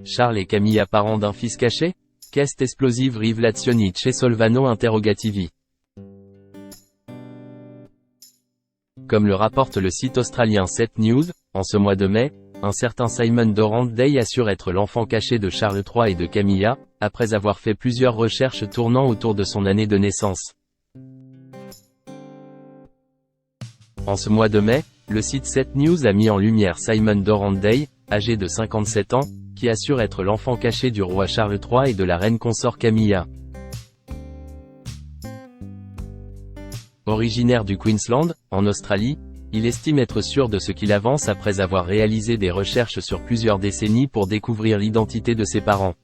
Charles et Camilla parents d'un fils caché? Qu'est explosive rivelazioni chez Solvano interrogativi. Comme le rapporte le site australien 7 News, en ce mois de mai, un certain Simon Dorrant-Day assure être l'enfant caché de Charles III et de Camilla, après avoir fait plusieurs recherches tournant autour de son année de naissance. En ce mois de mai, le site 7 News a mis en lumière Simon Dorrant-Day, âgé de 57 ans, qui assure être l'enfant caché du roi Charles III et de la reine consort Camilla. Originaire du Queensland, en Australie, il estime être sûr de ce qu'il avance après avoir réalisé des recherches sur plusieurs décennies pour découvrir l'identité de ses parents.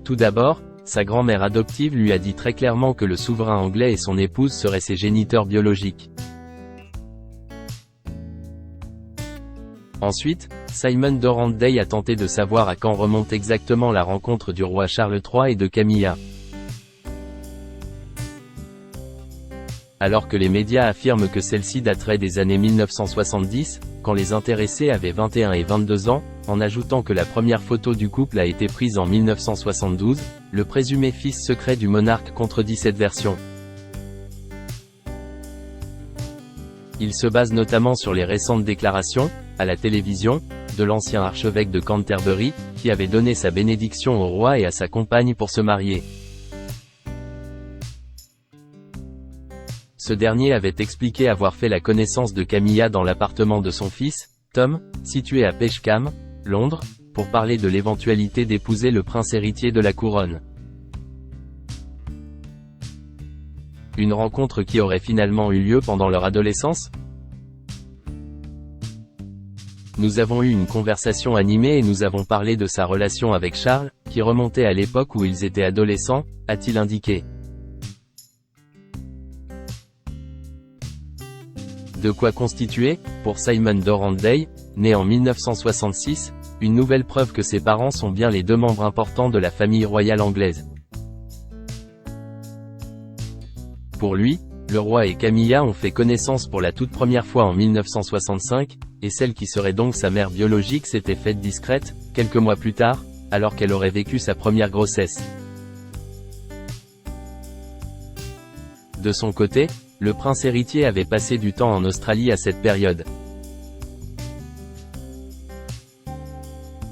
Tout d'abord, sa grand-mère adoptive lui a dit très clairement que le souverain anglais et son épouse seraient ses géniteurs biologiques. Ensuite, Simon Dorrant-Day a tenté de savoir à quand remonte exactement la rencontre du roi Charles III et de Camilla. Alors que les médias affirment que celle-ci daterait des années 1970, quand les intéressés avaient 21 et 22 ans, en ajoutant que la première photo du couple a été prise en 1972, le présumé fils secret du monarque contredit cette version. Il se base notamment sur les récentes déclarations, à la télévision, de l'ancien archevêque de Canterbury, qui avait donné sa bénédiction au roi et à sa compagne pour se marier. Ce dernier avait expliqué avoir fait la connaissance de Camilla dans l'appartement de son fils, Tom, situé à Peshcam, Londres, pour parler de l'éventualité d'épouser le prince héritier de la couronne. Une rencontre qui aurait finalement eu lieu pendant leur adolescence? Nous avons eu une conversation animée et nous avons parlé de sa relation avec Charles, qui remontait à l'époque où ils étaient adolescents, a-t-il indiqué. De quoi constituer, pour Simon Dorrant-Day, né en 1966, une nouvelle preuve que ses parents sont bien les deux membres importants de la famille royale anglaise. Pour lui, le roi et Camilla ont fait connaissance pour la toute première fois en 1965, et celle qui serait donc sa mère biologique s'était faite discrète, quelques mois plus tard, alors qu'elle aurait vécu sa première grossesse. De son côté, le prince héritier avait passé du temps en Australie à cette période.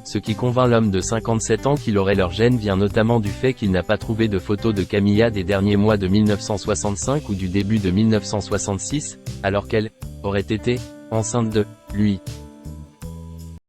Ce qui convainc l'homme de 57 ans qu'il aurait leur gène vient notamment du fait qu'il n'a pas trouvé de photos de Camilla des derniers mois de 1965 ou du début de 1966, alors qu'elle aurait été enceinte de lui.